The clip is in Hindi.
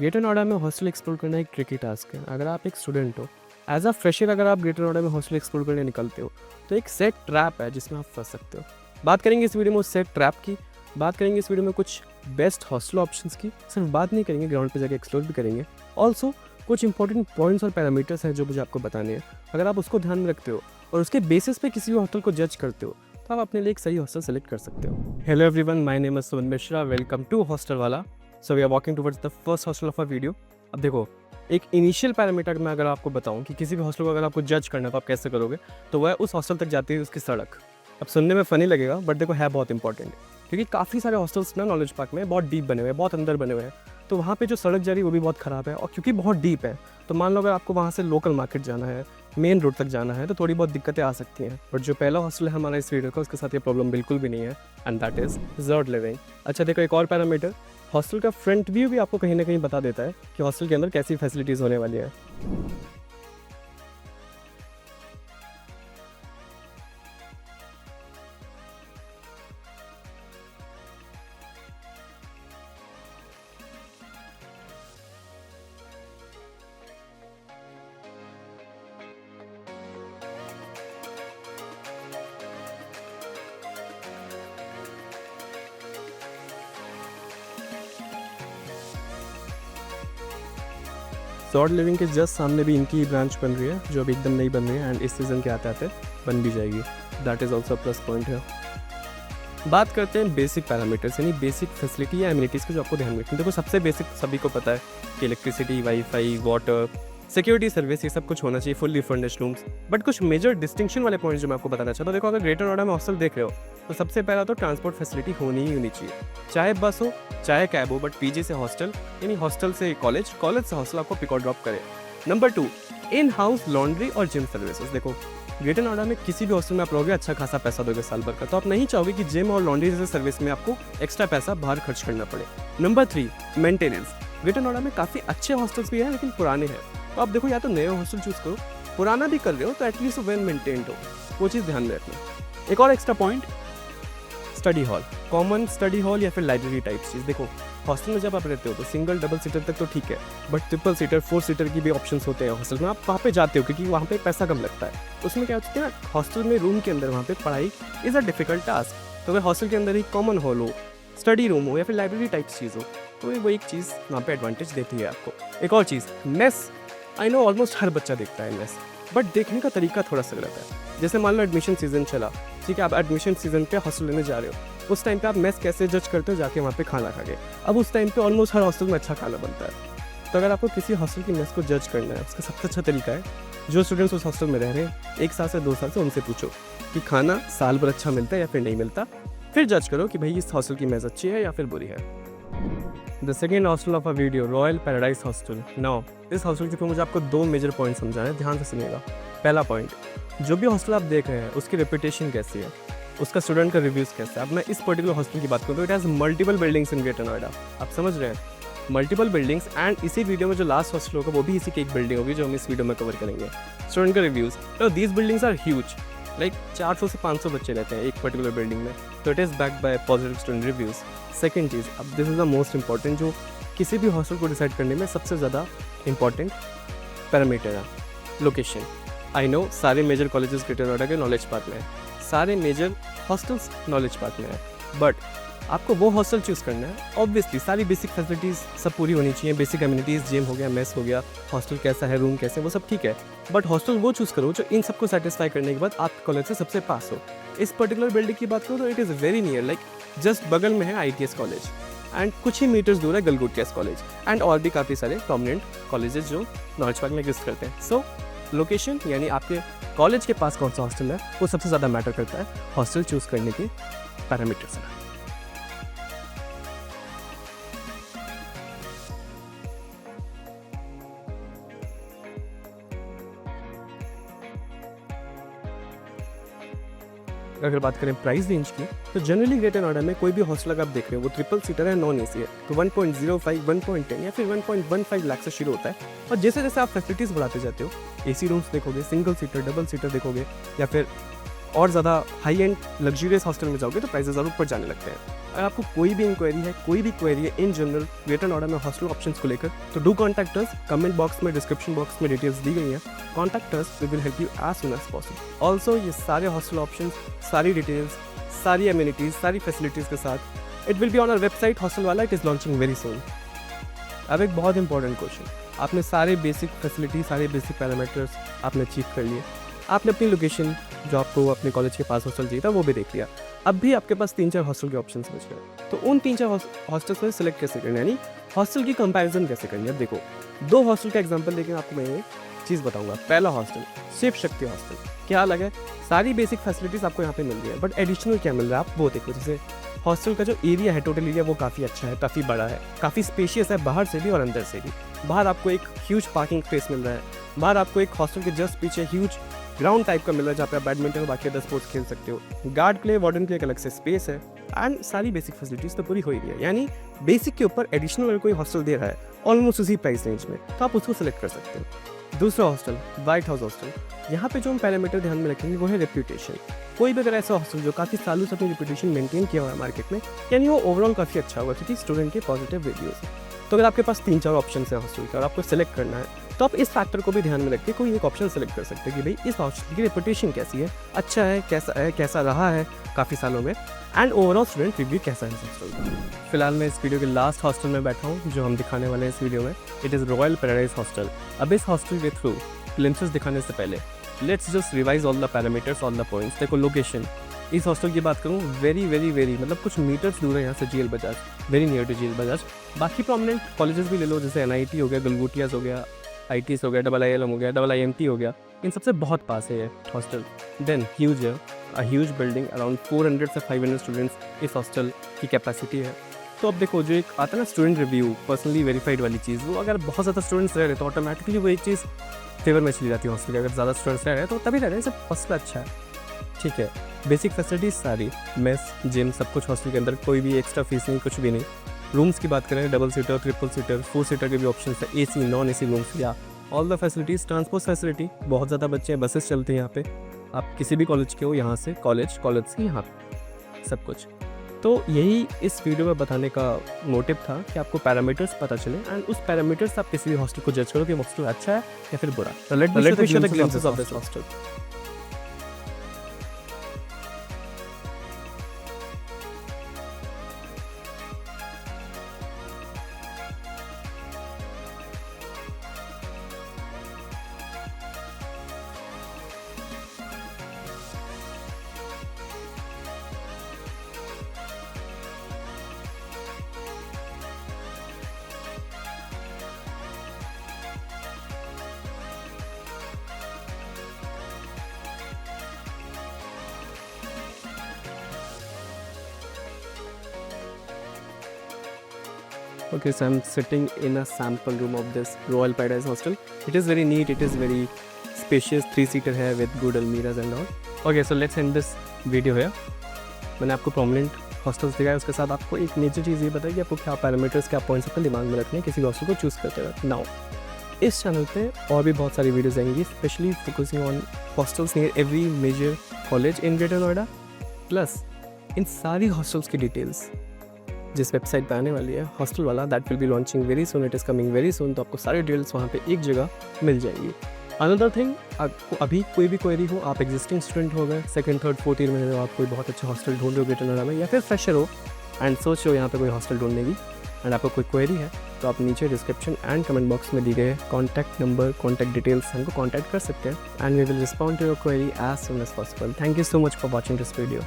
ग्रेटर नोएडा में हॉस्टल एक्सप्लोर करना एक ट्रिकी टास्क है। अगर आप एक स्टूडेंट हो, एज अ फ्रेशर अगर आप ग्रेटर नोएडा में हॉस्टल एक्सप्लोर करने निकलते हो तो एक सेट ट्रैप है जिसमें आप फंस सकते हो। बात करेंगे इस वीडियो में उस सेट ट्रैप की, बात करेंगे इस वीडियो में कुछ बेस्ट हॉस्टल ऑप्शंस की, सिर्फ बात नहीं करेंगे, ग्राउंड पे जाके एक्सप्लोर भी करेंगे। ऑल्सो कुछ इंपॉर्टेंट पॉइंट्स और पैरामीटर्स हैं जो मुझे आपको बताने हैं। अगर आप उसको ध्यान में रखते हो और उसके बेसिस पे किसी भी हॉस्टल को जज करते हो तो आप अपने लिए एक सही हॉस्टल सेलेक्ट कर सकते हो। Hello everyone, my name is Suman Mishra, welcome to hostel वाला। So we are walking towards the first hostel of a video. अब देखो, एक इनिशियल पैरामीटर में अगर आपको बताऊं कि किसी भी हॉस्टल को अगर आपको जज करना है तो आप कैसे करोगे, तो वह उस हॉस्टल तक जाती है उसकी सड़क। अब सुनने में फ़नी लगेगा बट देखो है बहुत इंपॉर्टेंट, क्योंकि काफ़ी सारे हॉस्टल्स ना नॉलेज पार्क में बहुत डीप बने हुए हैं, बहुत अंदर बने हुए हैं, तो वहाँ पे जो सड़क जा रही है वो भी बहुत ख़राब है। और क्योंकि बहुत डीप है तो मान लो अगर आपको वहाँ से लोकल मार्केट जाना है, मेन रोड तक जाना है, तो थोड़ी बहुत दिक्कतें आ सकती हैं। बट जो पहला हॉस्टल है हमारा इस वीडियो का, उसके साथ ये प्रॉब्लम बिल्कुल भी नहीं है, एंड दैट इज़ जॉर्ड लिविंग। अच्छा देखो, एक और पैरामीटर, हॉस्टल का फ्रंट व्यू भी आपको कहीं ना कहीं बता देता है कि हॉस्टल के अंदर कैसी फैसिलिटीज़ होने वाली है। जॉर्ड लिविंग के जस्ट सामने भी इनकी ब्रांच बन रही है जो अभी एकदम नई बन रही है, एंड इस सीज़न के आते आते बन भी जाएगी। That is also plus point है। बात करते हैं बेसिक पैरामीटर्स, यानी बेसिक फैसिलिटी या एमिनिटीज़ को जो आपको ध्यान में रखना है। देखो, सबसे बेसिक सभी को पता है कि electricity, wifi, water, security service, ये सब कुछ होना चाहिए, फुल्ली फर्निश्ड रूम्स। बट कुछ मेजर डिस्टिंक्शन वाले पॉइंट्स जो मैं आपको बताना चाहता हूँ, देखो अगर ग्रेटर नोएडा में हॉस्टल देख रहे हो तो सबसे पहला तो ट्रांसपोर्ट फैसिलिटी होनी ही होनी चाहिए। चाहे बस हो चाहे कैब हो, बट पीजी से हॉस्टल यानी हॉस्टल से कॉलेज, कॉलेज से हॉस्टल आपको पिक और ड्रॉप करे। नंबर 2, इन हाउस लॉन्ड्री और जिम सर्विसेज। देखो, ग्रेटर नोएडा में किसी भी हॉस्टल में आप रहोगे, अच्छा खासा पैसा दोगे साल भर का, तो आप नहीं चाहोगे कि जिम और लॉन्ड्री जैसे सर्विस में आपको एक्स्ट्रा पैसा बाहर खर्च करना पड़े। Number 3, maintenance. ग्रेटर नोएडा में काफ़ी अच्छे हॉस्टल्स भी हैं लेकिन पुराने हैं, तो आप देखो या तो नए हॉस्टल चूज करो, पुराना भी कर रहे हो तो एटलीस्ट वेल मेंटेन्ड हो, वो चीज़ ध्यान में रखना। एक और extra point, study hall, common study hall या फिर लाइब्रेरी टाइप चीज़। देखो, हॉस्टल में जब आप रहते हो तो सिंगल डबल सीटर तक तो ठीक है, बट ट्रिपल सीटर, 4 सीटर की भी ऑप्शंस होते हैं हॉस्टल में। आप वहाँ पे जाते हो क्योंकि वहाँ पे पैसा कम लगता है। उसमें क्या होता है ना, हॉस्टल में रूम के अंदर वहाँ पे पढ़ाई इज़ अ डिफिकल्ट टास्क, तो अगर हॉस्टल के अंदर ही कॉमन हॉल हो, स्टडी रूम हो या फिर लाइब्रेरी टाइप चीज़ हो, तो वो एक चीज़ वहाँ पे एडवांटेज देती है आपको। एक और चीज़, मेस। आई नो ऑलमोस्ट हर बच्चा देखता है मेस, बट देखने का तरीका थोड़ा सा गलत है। जैसे मान लो एडमिशन सीजन चला, ठीक है, आप एडमिशन सीजन पे हॉस्टल लेने जा रहे हो, उस टाइम पे आप मेस कैसे जज करते हो, जाके वहाँ पे खाना खा के। अब उस टाइम पे ऑलमोस्ट हर हॉस्टल में अच्छा खाना बनता है, तो अगर आपको किसी हॉस्टल की मेस को जज करना है, उसका सबसे अच्छा तरीका है, जो स्टूडेंट्स उस हॉस्टल में रह रहे हैं 1 साल से 2 साल से, उनसे पूछो कि खाना साल भर अच्छा मिलता है या फिर नहीं मिलता, फिर जज करो कि भाई इस हॉस्टल की मेस अच्छी है या फिर बुरी है। The second hostel of a video, royal paradise hostel. Now इस हॉस्टल के ऊपर मुझे आपको 2 मेजर पॉइंट समझाना है, ध्यान से सुनिएगा। पहला पॉइंट, जो भी हॉस्टल आप देख रहे हैं उसकी रेपुटेशन कैसी है, उसका स्टूडेंट का रिव्यूज़ कैसा है। अब मैं इस पर्टिकुलर हॉस्टल की बात करूँ तो इट हैज़ मल्टीपल बिल्डिंग्स इन ग्रेटर नोएडा। आप समझ रहे हैं, मल्टीपल बिल्डिंग्स, एंड इसी वीडियो में जो लास्ट हॉस्टल होगा वो भी इसी की एक बिल्डिंग होगी जो हम इस वीडियो में कवर करेंगे। स्टूडेंट का रिव्यूज़, तो these buildings are huge, like 400 से 500 बच्चे रहते हैं एक पर्टिकुलर बिल्डिंग में, तो it is backed by positive student reviews. Second चीज़, अब this is the most important, जो किसी भी हॉस्टल को डिसाइड करने में सबसे ज़्यादा इंपॉर्टेंट पैरामीटर है, लोकेशन। आई नो सारे मेजर कॉलेजेस ग्रेटर नोएडा के नॉलेज पार्क में है, सारे मेजर हॉस्टल्स नॉलेज पार्क में है, बट आपको वो हॉस्टल चूज़ करना है। ऑब्वियसली सारी बेसिक फैसिलिटीज़ सब पूरी होनी चाहिए, बेसिक कम्युनिटीज़, जिम हो गया, मेस हो गया, हॉस्टल कैसा है, रूम कैसे, वो सब ठीक है, बट हॉस्टल वो चूज़ करो जो इन सबको सेटिस्फाई करने के बाद आप कॉलेज से सबसे पास हो। इस पर्टिकुलर बिल्डिंग की बात करूँ तो it is very near, like just बगल में है ITS कॉलेज, एंड कुछ ही मीटर्स दूर है गलगोटियास कॉलेज, एंड और भी काफ़ी सारे प्रोमिनेंट कॉलेजेस जो नॉलेज पार्क में एग्जिस्ट करते हैं। सो लोकेशन यानी आपके कॉलेज के पास कौन सा हॉस्टल है वो सबसे ज़्यादा मैटर करता है हॉस्टल चूज़ करने के पैरामीटर्स में। अगर बात करें प्राइस रेंज की, तो जनरली ग्रेटर नोएडा में कोई भी हॉस्टल अगर आप देख रहे हो वो ट्रिपल सीटर है, नॉन AC है, तो 1.05, 1.10 या फिर 1.15 लाख से शुरू होता है। और जैसे जैसे आप फैसिलिटीज़ बढ़ाते जाते हो, AC रूम्स देखोगे, सिंगल सीटर, डबल सीटर देखोगे, या फिर और ज़्यादा हाई एंड लग्जूरियस हॉस्टल में जाओगे तो प्राइसेस ज़रूर ऊपर जाने लगते हैं। अगर आपको कोई भी इंक्वायरी है, कोई भी क्वेरी है इन जनरल ग्रेटर नोएडा में हॉस्टल ऑप्शंस को लेकर, तो do contact us. Comment box में, डिस्क्रिप्शन बॉक्स में डिटेल्स दी गई हैं। Contact us, we will help you as soon as possible. Also ये सारे हॉस्टल ऑप्शंस, सारी डिटेल्स, सारी एम्यूनिटीज़, सारी फैसिलिटीज़ के साथ it will be on our website hostel वाला। It is launching very soon. अब एक बहुत इंपॉर्टेंट क्वेश्चन, आपने सारे बेसिक फैसिलिटी, सारे बेसिक पैरामीटर्स आपने अचीव कर लिए, आपने अपनी लोकेशन जो आपको अपने कॉलेज के पास हॉस्टल चाहिए था वो भी देख लिया। अब भी आपके पास 3-4 हॉस्टल के ऑप्शंस बच गए, तो उन 3-4 हॉस्टल्स में सेलेक्ट कैसे करना है, यानी हॉस्टल की कंपैरिजन कैसे करनी है। देखो 2 हॉस्टल का एग्जांपल लेकर आपको मैं एक चीज़ बताऊंगा। पहला हॉस्टल शिव शक्ति हॉस्टल, क्या अलग है, सारी बेसिक फैसिलिटीज़ आपको यहाँ पे मिल रही है, बट एडिशनल क्या मिल रहा है आप वो देखो। जैसे हॉस्टल का जो एरिया है, टोटल एरिया वो काफ़ी अच्छा है, काफ़ी बड़ा है, काफ़ी स्पेशियस है, बाहर से भी और अंदर से भी। बाहर आपको एक ह्यूज पार्किंग स्पेस मिल रहा है, बाहर आपको एक हॉस्टल के जस्ट पीछे ह्यूज ग्राउंड टाइप का मिल रहा है जहाँ पे आप बैडमिंटन और बाकी अदर स्पोर्ट्स खेल सकते हो। गार्ड के लिए, वार्डन के लिए एक अलग से स्पेस है, एंड सारी बेसिक फैसिलिटीज़ तो पूरी हो ही रही है। यानी बेसिक के ऊपर एडिशनल अगर कोई हॉस्टल दे रहा है ऑलमोस्ट उसी प्राइस रेंज में, तो आप उसको सेलेक्ट कर सकते हो। दूसरा हॉस्टल व्हाइट हाउस हॉस्टल, यहाँ पे जो हम पैरामीटर ध्यान में रखेंगे वो है रेप्यूटेशन। कोई भी अगर ऐसा हॉस्टल जो काफ़ी सालों से अपनी रेप्यूटेशन मेंटेन किया हुआ है मार्केट में, यानी वो ओवरऑल काफ़ी अच्छा होगा क्योंकि स्टूडेंट के पॉजिटिव रिव्यूज़। तो अगर आपके पास 3-4 ऑप्शन है हॉस्टल के और आपको सेलेक्ट करना है, तो आप इस फैक्टर को भी ध्यान में रख के कोई एक ऑप्शन सेलेक्ट कर सकते हैं कि भाई इस हॉस्टल की रेपुटेशन कैसी है, अच्छा है, कैसा रहा है काफ़ी सालों में, एंड ओवरऑल स्टूडेंट रिव्यू कैसा है इस हॉस्टल का। फिलहाल मैं इस वीडियो के लास्ट हॉस्टल में बैठा हूँ जो हम दिखाने वाले हैं इस वीडियो में। It is royal paradise hostel. अब इस हॉस्टल के थ्रू ग्लिम्पसेस दिखाने से पहले let's just revise all the parameters, all the points. देखो लोकेशन, इस हॉस्टल की बात करूँ वेरी मतलब कुछ मीटर्स दूर है यहाँ से जेल बजाज, वेरी नियर टू जेल बजाज। बाकी प्रोमिनेंट कॉलेजेस भी ले लो, जैसे NIT हो गया, गलगोटियाज हो गया, ITS हो गया, IILM हो गया, IIMT हो गया, इन सबसे बहुत पास है ये हॉस्टल। देन ह्यूज है, अ ह्यूज बिल्डिंग, अराउंड 400 से 500 स्टूडेंट्स इस हॉस्टल की कैपेसिटी है। तो अब देखो जो एक आता है ना स्टूडेंट रिव्यू, पर्सनली वेरीफाइड वाली चीज़, वो अगर बहुत ज़्यादा स्टूडेंट्स रह रहे तो ऑटोमेटिकली वो एक चीज़ फेवर में चली जाती है हॉस्टल की। अगर ज़्यादा स्टूडेंट्स रह रहे हैं तो तभी रह रहे हैं, सब हॉस्टल अच्छा है, ठीक है। बेसिक फैसिलिटीज सारी, मेस, जिम, सब कुछ हॉस्टल के अंदर, कोई भी एक्स्ट्रा फीस नहीं, कुछ भी नहीं। रूम्स की बात करें, double seater, triple seater, 4 seater के भी ऑप्शन है, AC, नॉन AC रूम्स, या all the facilities. Transport facility, बहुत ज़्यादा बच्चे हैं, बसेस चलते हैं यहाँ पे, आप किसी भी कॉलेज के हो, यहाँ से कॉलेज से यहाँ पे सब कुछ। तो यही इस वीडियो में बताने का मोटिव था कि आपको पैरामीटर्स पता चले, एंड उस पैरामीटर्स आप किसी भी हॉस्टल को जज करो कि हॉस्टल अच्छा है या फिर बुरा। तो let me show the glimpses of this hostel. Okay, so I'm sitting in a sample room of this Royal Paradise Hostel. It is very neat, it is very spacious, 3-seater है with good almiras and all. Okay, so let's end this video here. मैंने आपको prominent hostels दिखाया, उसके साथ आपको एक मेजर चीज़ ये बताई कि आपको क्या पैरामीटर्स, क्या पॉइंट्स अपने दिमाग में रखने हैं किसी भी हॉस्टल को चूज़ करते हुए। नाउ इस चैनल पे और भी बहुत सारी वीडियोज़ आएंगी, specially focusing on hostels near every major college in Greater Noida, plus इन सारी हॉस्टल्स की डिटेल्स जिस वेबसाइट पे आने वाली है हॉस्टल वाला, that will be launching very soon, it is coming very soon. तो आपको सारी डिटेल्स वहाँ पे एक जगह मिल जाएगी। अनदर थिंग, आपको अभी कोई भी क्वेरी हो, आप एग्जिस्टिंग स्टूडेंट हो गए, 2nd, 3rd, 4th ईयर में हो, आप कोई बहुत अच्छा हॉस्टल ढूंढ रहे हो ग्रेटर नोएडा में, या फिर फ्रेशर हो एंड सोच रहे हो यहाँ पे कोई हॉस्टल ढूंढने की, एंड आपको कोई क्वेरी है, तो आप नीचे डिस्क्रिप्शन एंड कमेंट बॉक्स में दिए गए कॉन्टैक्ट नंबर, कॉन्टैक्ट डिटेल्स हमको कॉन्टैक्ट कर सकते हैं, and we will respond to your query as soon as possible. Thank you so much for watching this video.